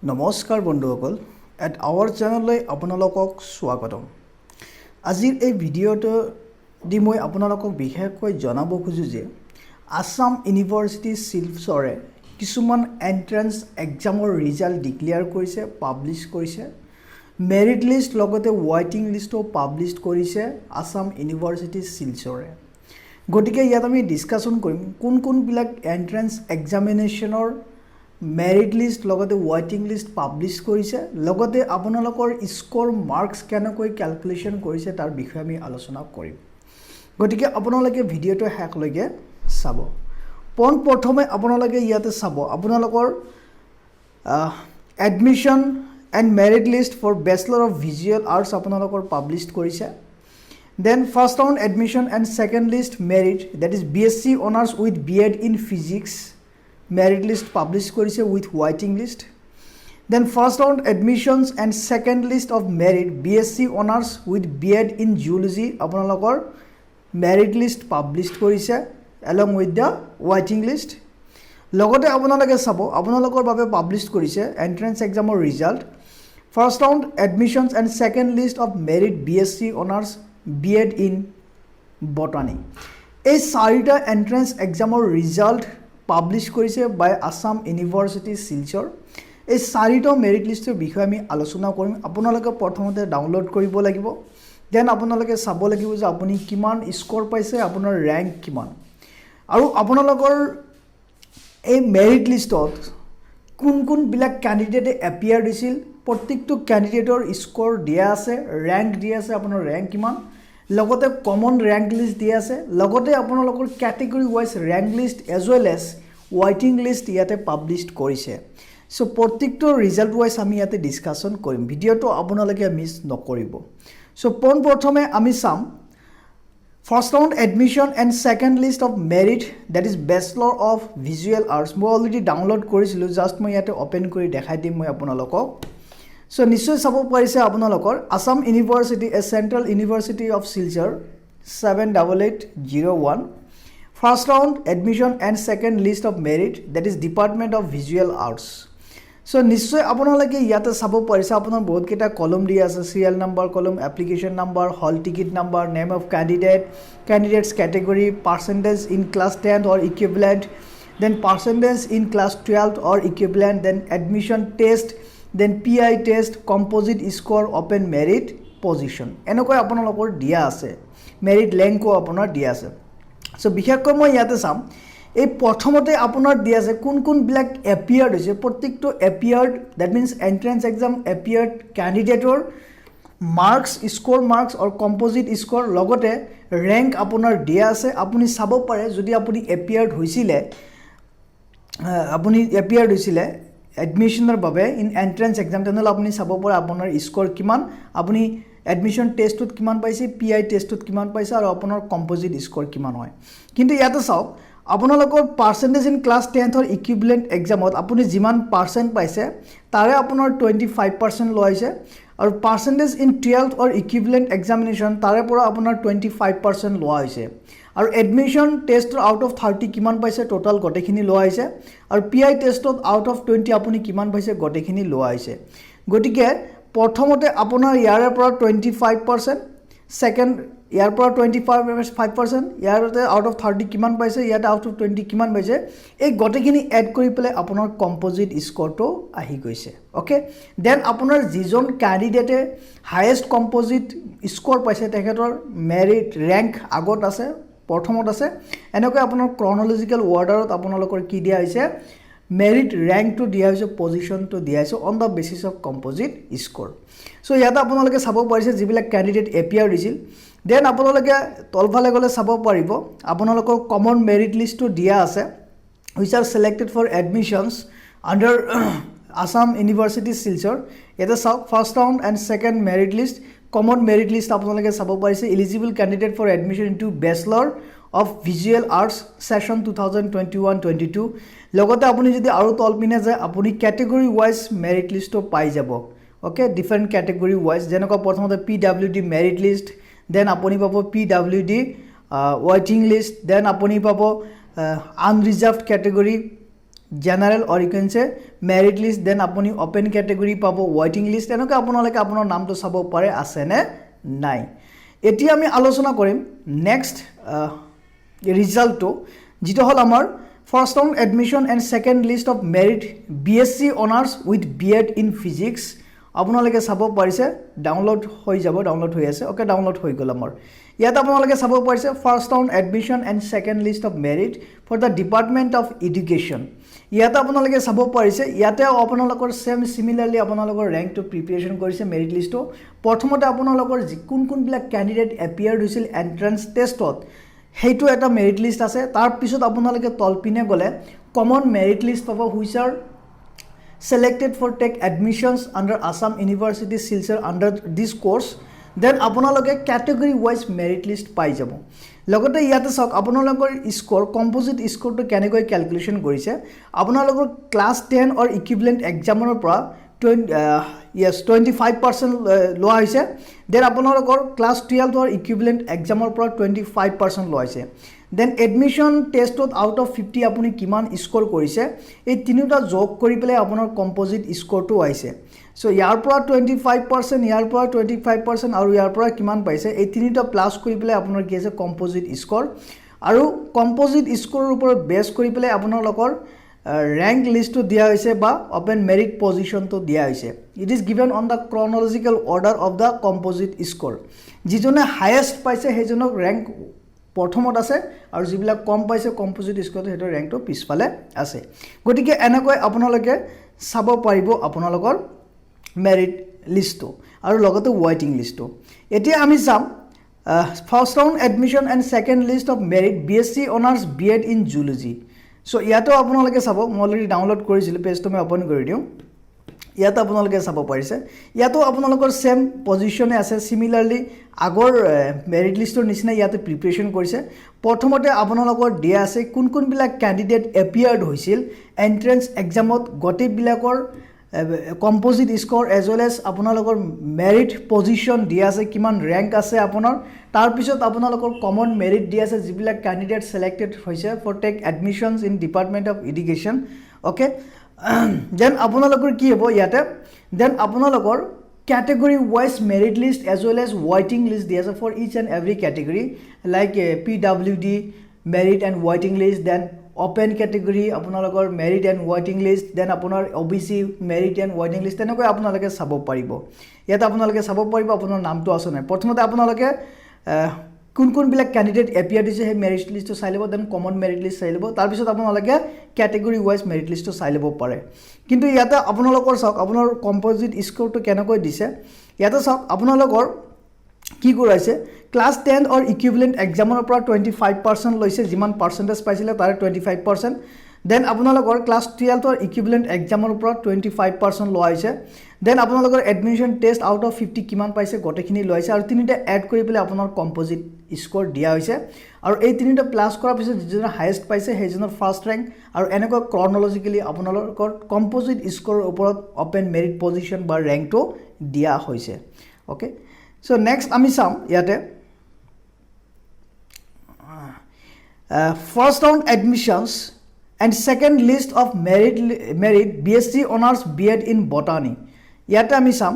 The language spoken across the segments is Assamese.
নমস্কাৰ বন্ধুসকল এট আৱাৰ চেনেললৈ আপোনালোকক স্বাগতম আজিৰ এই ভিডিঅ'টো দি মই আপোনালোকক বিশেষকৈ জনাব খুজো যে আসাম ইউনিভাৰ্চিটি শিলচৰে কিছুমান এন্ট্ৰেন্স এক্সামৰ ৰিজাল্ট ডিক্লেয়াৰ কৰিছে পাবলিছ কৰিছে মেৰিট লিষ্ট লগতে ৱেটিং লিষ্টও পাবলিছ কৰিছে আসাম ইউনিভাৰ্চিটি শিলচৰে গতিকে ইয়াত আমি ডিসকাশন কৰিম কোন বিলাক এন্ট্ৰেন্স এক্সামিনেশনৰ মেৰিট লিষ্ট লগতে ৱেটিং লিষ্ট পাবলিছ কৰিছে লগতে আপোনালোকৰ স্কোৰ মাৰ্কস কেনেকৈ ক্যালকুলেশন কৰিছে তাৰ বিষয়ে আমি আলোচনা কৰিম গতিকে আপোনালোকে ভিডিঅটো হেকলৈকে চাব প্ৰথমে আপোনালোকে ইয়াতে চাব আপোনালোকৰ admission and merit list for bachelor of visual arts আপোনালোকৰ পাবলিছ কৰিছে Then first round admission and second list merit, that is BSc honors with B.Ed in physics, merit list published korise with waiting list. Then first round admissions and second list of merit BSc honors with B.Ed in geology apunalokor merit list published korise along with the waiting list. Logote apunaloke sabo apunalokor babe published korise entrance exam or result. First round admissions and second list of merit BSc honors B.Ed in botany. A চাৰিটা এন্ট্ৰেন্স এক্সামৰ ৰিজাল্ট পাবলিছ কৰিছে বাই আসাম ইউনিভাৰ্চিটি শিলচৰ এই চাৰিটা মেৰিট লিষ্টৰ বিষয়ে আমি আলোচনা কৰিম আপোনালোকে প্ৰথমতে ডাউনলোড কৰিব লাগিব দেন আপোনালোকে চাব লাগিব যে আপুনি কিমান স্কোৰ পাইছে আপোনাৰ ৰেংক কিমান আৰু আপোনালোকৰ এই মেৰিট লিষ্টত কোন বিলাক ক্যান্ডিডেটে এপিয়াৰ দিছিল প্ৰত্যেকটো ক্যান্ডিডেটৰ স্কোৰ দিয়া আছে ৰেংক দিয়া আছে আপোনাৰ ৰেংক কিমান লগতে কমন ৰেংক লিষ্ট দিয়া আছে লগতে আপোনালোকৰ category wise rank list as well as ৱেটিং লিষ্ট ইয়াতে পাবলিছ কৰিছে সো প্ৰত্যেকটো ৰিজাল্ট ওয়াইজ আমি ইয়াতে ডিসকাশন কৰিম ভিডিঅটো আপোনালোকে মিছ নকৰিব সো প্ৰথমে আমি চাম First round admission and second list of merit, that is Bachelor of Visual Arts. মই already download কৰিছিলো just মই ইয়াতে ওপেন কৰি দেখাই দিম মই আপোনালোকক সো নিশ্চয় চাব পাৰিছে আপোনালোকৰ Assam university A central university of Silchar 78801 First round admission and second list of merit, that is Department of Visual Arts. So নিশ্চয় আপোনালোকে ইয়াতে চাব পাৰিছে আপোনাৰ বহুত কেটা কলম দিয়া আছে সিৰিয়াল নাম্বাৰ কলম application number hall ticket number name of candidate candidates category percentage in class 10th or equivalent then percentage in class 12th or equivalent then admission test then PI test composite score open merit position এনেকৈ আপোনালোকৰ দিয়া আছে merit rank-ও আপোনাৰ দিয়া আছে সো বিশেষকৈ মই ইয়াতে চাম এই প্ৰথমতে আপোনাৰ দিয়া আছে কোন বিলাক এপিয়াৰ্ড হৈছে প্ৰত্যেকটো appeared that means entrance exam appeared ক্যান্ডিডেটৰ মাৰ্কস স্কোৰ মাৰ্কস और কম্পোজিট স্কোৰ লগতে ৰেংক আপোনাৰ দিয়া আছে আপুনি চাব পাৰে যদি আপুনি এপিয়াৰ্ড হৈছিলে এডমিশনৰ বাবে ইন এন্ট্ৰেন্স এক্সাম তেনেহলে আপুনি চাব পাৰে আপোনাৰ স্কোৰ কিমান আপুনি এডমিশন টেষ্টত কিমান পাইছে পিআই টেষ্টত কিমান পাইছে আৰু আপোনাৰ কম্পোজিট স্কোৰ কিমান হয় কিন্তু ইয়াতে চাওক আপোনালোকৰ percentage in class 10th or equivalent এক্সামত আপুনি যিমান পাৰ্সেন্ট পাইছে তাৰে আপোনাৰ 25% লয়ছে আৰু percentage in 12th or equivalent examination তাৰে পৰা আপোনাৰ 25% লোৱা হৈছে আৰু এডমিশন টেষ্টৰ আউট অফ 30 কিমান পাইছে টোটাল গটেখিনি লোৱা হৈছে আৰু পিআই টেষ্টত আউট অফ 20 আপুনি কিমান পাইছে গটেখিনি লোৱা হৈছে গটিকে প্ৰথমতে আপোনাৰ ইয়াৰে পৰা 25% সেকেন্ড ইয়াৰ পৰা 25% ইয়াৰতে আউট অফ 30 কিমান পাইছে ইয়াতে আউট অফ 20 কিমান পাইছে এই গটেখিনি এড কৰি পেলে আপোনাৰ কম্পোজিট স্কোৰটো আহি গৈছে ওকে দেন আপোনাৰ যিজন ক্যান্ডিডেটে হাইয়েস্ট কম্পোজিট স্কোৰ পাইছে তেখেতৰ মেৰিট ৰেংক আগত আছে প্ৰথমত আছে এনেকৈ আপোনাৰ ক্ৰনলজিক্যাল অৰ্ডাৰত আপোনালোকৰ কি দিয়া হৈছে merit rank to দিয়া হৈছে position to দিয়া হৈছে on the basis of composite score so ইয়াতে আপোনালোকে চাব পাৰিছে যিবিলাক ক্যান্ডিডেট এপিয়াৰ দিছিল দেন আপোনালোকে তলফালে গলে চাব পাৰিব আপোনালোকৰ কমন মেৰিট লিষ্টটো দিয়া আছে which are selected for admissions under Assam University Silchar এটা চাওক first round and second merit list common merit list আপোনালোকে চাব পাৰিছে eligible candidate for admission into Bachelor of Visual Arts session 2021-22 লগতে আপুনি যদি আৰু তলপিনে যায় আপুনি ক্যাটেগৰি ওয়াইজ মেৰিট লিষ্টটো পাই যাব ওকে ডিফাৰেন্ট ক্যাটেগৰি ওয়াইজ যেনেকৈ প্ৰথমতে PWD মেৰিট লিষ্ট দেন আপুনি পাব PWD ৱেটিং লিষ্ট দেন আপুনি পাব আনৰিজাৰ্ভড ক্যাটেগৰি জেনাৰেল অৰ ইউ কেন সে মেৰিট লিষ্ট দেন আপুনি ওপেন ক্যাটেগৰী পাব ৱেটিং লিষ্ট এনেকৈ আপোনালোকে আপোনাৰ নামটো চাব পাৰে আছে নে নাই এতিয়া আমি আলোচনা কৰিম নেক্সট ৰিজাল্টটো যেটো হল আমাৰ first round admission and second list of merit BSc honours with BEd in physics আপোনালোকে চাব পাৰিছে ডাউনলোড হৈ যাব ডাউনলোড হৈ আছে ওকে ডাউনলোড হৈ গল আমাৰ ইয়াত আপোনালোকে চাব পাৰিছে first round admission and second list of merit for the department of education ইয়াত আপোনালোকে চাব পাৰিছে ইয়াতে আপোনালোকৰ সেম সিমিলাৰলি আপোনালোকৰ ৰেংকটো প্ৰিপাৰেচন কৰিছে মেৰিট লিষ্টটো প্ৰথমতে আপোনালোকৰ কোন কোন বিলাক ক্যান্ডিডেট এপিয়াৰ্ড হৈছিল এন্ট্ৰেন্স টেষ্টত হেইটো এটা মেৰিট লিষ্ট আছে তাৰ পিছত আপোনালোকে তলপিনে গলে কমন মেৰিট লিষ্ট পাব which are selected for take admissions under Assam University Silchar under this course then আপোনালোকে category wise merit list পাই যাব লগতে ইয়াতে সক আপোনালোকৰ স্কোৰ কম্পোজিট স্কোৰটো কেনেকৈ ক্যালকুলেশন কৰিছে আপোনালোকৰ ক্লাস 10 অৰ ইকুইভ্যালেন্ট এক্সামৰ পৰা 25% লোৱা হৈছে দেন আপোনালোকৰ ক্লাস 12 অৰ ইকুইভ্যালেন্ট এক্সামৰ পৰা 25% লোৱা হৈছে দেন এডমিশন টেষ্টত আউট অফ 50 আপুনি কিমান স্কোৰ কৰিছে এই তিনিটা যোগ কৰি পেলাই আপোনাৰ কম্পোজিট স্কোৰটো আহিছে সো ইয়াৰ পৰা 25% ইয়াৰ পৰা 25% আৰু ইয়াৰ পৰা কিমান পাইছে এই তিনিটা প্লাস কৰি পেলাই আপোনাৰ কি আছে কম্পোজিট স্কোৰ আৰু কম্পোজিট স্কোৰৰ ওপৰত বেস কৰি পেলাই আপোনালোকৰ rank list to দিয়া হৈছে বা open merit position to দিয়া হৈছে it is given on the chronological order of the composite score যিজনে highest পাইছে হেজনক rank প্ৰথমত আছে আৰু যিবিলাক কম পাইছে কম্পোজিট স্কোৰ হেটো rank to পিছফালে আছে গতিকে এনেকৈ আপোনালোকে চাব পাৰিব আপোনালোকৰ merit list আৰু লগতে waiting list এতিয়া আমি চাম first round admission and second list of merit BSc honors BEd in zoology So ইয়াতো আপোনালোকে চাব মই অলৰেডি ডাউনলোড কৰিছিল পেজটো মই ওপেন কৰি দিও ইয়াতো আপোনালোকে চাব পাৰিছে ইয়াতো আপোনালোকৰ সেম পজিশনে আছে সিমিলাৰলি আগৰ মেৰিট লিষ্টৰ নিচিনা ইয়াতে প্ৰিপাৰেচন কৰিছে প্ৰথমতে আপোনালোকৰ দিয়া আছে কোন কোন বিলাক ক্যান্ডিডেট এপিয়াৰ্ড হৈছিল এন্ট্ৰেন্স এক্সামত গটে বিলাকৰ composite score as well as আপোনালোকৰ মেৰিট পজিশন দিয়া আছে কিমান ৰেংক আছে আপোনাৰ তাৰ পিছত আপোনালোকৰ কমন মেৰিট দিয়া আছে যিবিলাক ক্যান্ডিডেট সিলেক্টেড হৈছে for take admissions in department of education okay then আপোনালোকৰ কি হ'ব ইয়াতে দেন আপোনালোকৰ category wise merit list as well as waiting list দিয়া আছে for each and every category like PWD merit and waiting list then open category আপোনালোকৰ merit and waiting list then আপোনাৰ OBC merit and waiting list তেনেকৈ আপোনালোকে চাব পাৰিব ইয়াত আপোনালোকে চাব পাৰিব আপোনাৰ নামটো আছে নাই প্ৰথমতে আপোনালোকে কোন কোন বিলাক ক্যান্ডিডেট এপিয়াৰ দিছে হে মেৰিট লিষ্টটো চাই লব দেন কমন মেৰিট লিষ্ট চাই লব তাৰ পিছত আপোনালোকে ক্যাটেগৰি ওয়াইজ মেৰিট লিষ্টটো চাই লব পাৰে কিন্তু ইয়াতে আপোনালোকৰ সক আপোনাৰ কম্পোজিট স্কোৰটো কেনেকৈ দিছে ইয়াতে সক আপোনালোকৰ কি কৰাইছে ক্লাস 10 অৰ ইকুইভ্যালেন্ট এক্সামৰ পৰা 25% লৈছে যিমান পাৰ্সেন্টেজ পাইছিলে তাৰে 25% দেন আপোনালোকৰ ক্লাস 12 অৰ ইকুইভ্যালেন্ট এক্সামৰ পৰা 25% লোৱা হৈছে দেন আপোনালোকৰ এডমিশন টেষ্ট আউট অফ 50 কিমান পাইছে গটেখিনি লৈছে আৰু তিনিটা এড কৰি পেলাই আপোনাৰ কম্পোজিট স্কোৰ দিয়া হৈছে আৰু এই তিনিটা প্লাস কৰাৰ পিছত যিজনৰ হাইয়েষ্ট পাইছে হেজনৰ ফাৰ্স্ট ৰেংক আৰু এনেকৈ ক্ৰনলজিক্যালি আপোনালোকৰ কম্পোজিট স্কোৰৰ ওপৰত ওপেন মেৰিট পজিশন বা ৰেংকটো দিয়া হৈছে ওকে সো নেক্সট আমি চাম ইয়াতে first round admissions and second list of merit BSc honors BEd in botany ইয়াতে আমি চাম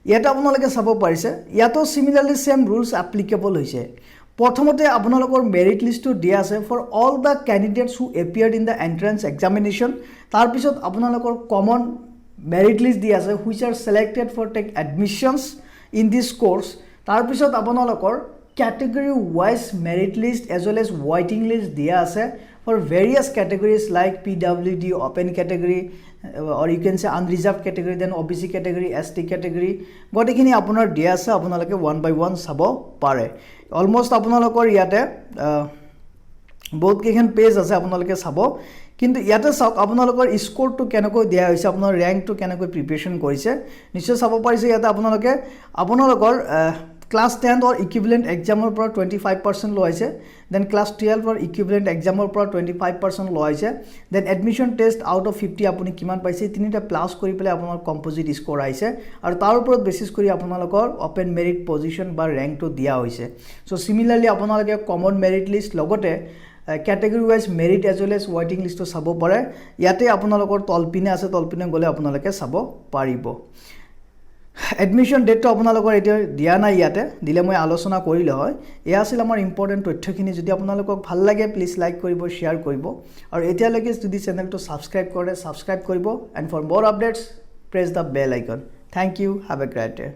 ইয়াতে আপোনালোকে চাব পাৰিছে ইয়াতো সিমিলাৰলি সেম ৰুলস এপ্লিকেবল হৈছে প্ৰথমতে আপোনালোকৰ মেৰিট লিষ্টটো দিয়া আছে for all the candidates who appeared in the entrance examination তাৰ পিছত আপোনালোকৰ কমন মেৰিট লিষ্ট দিয়া আছে which are selected for take admissions in this course তাৰ পিছত আপোনালোকৰ category wise merit list as well as waiting list দিয়া আছে for various categories like PWD open category or you can say unreserved category then OBC category ST category গটেখিনি আপোনাৰ দিয়া আছে আপোনালোকে one by one চাব পাৰে অলমোস্ট আপোনালোকৰ ইয়াতে বহুত কেখন পেজ আছে আপোনালোকে চাব কিন্তু ইয়াতে চাওক আপোনালোকৰ স্কোৰটো কেনেকৈ দিয়া হৈছে আপোনাৰ ৰেংকটো কেনেকৈ প্ৰিপাৰেচন কৰিছে নিশ্চয় চাব পাৰিছে ইয়াতে আপোনালোকৰ Class 10 or equivalent exam or 25% loise, then class 12 or equivalent exam or 25% loise, then admission test out of 50 apuni kiman paise tinita plus kori pele apunar composite score aise aru tar upor basis kori apunalokor open merit position ba rank to dia hoise. So similarly apunaloke common merit list logote category wise merit as well as ৱেইটিং লিষ্টটো চাব পাৰে ইয়াতে আপোনালোকৰ তলপিনে আছে তলপিনে গ'লে আপোনালোকে চাব পাৰিব এডমিশ্যন ডেটটো আপোনালোকৰ এতিয়া দিয়া নাই ইয়াতে দিলে মই আলোচনা কৰিলে হয় এয়া আছিল আমাৰ ইম্পৰ্টেণ্ট তথ্যখিনি যদি আপোনালোকক ভাল লাগে প্লিজ লাইক কৰিব শ্বেয়াৰ কৰিব আৰু এতিয়ালৈকে যদি চেনেলটো ছাবস্ক্ৰাইব কৰে ছাবস্ক্ৰাইব কৰিব and for more updates press the bell icon thank you have a great day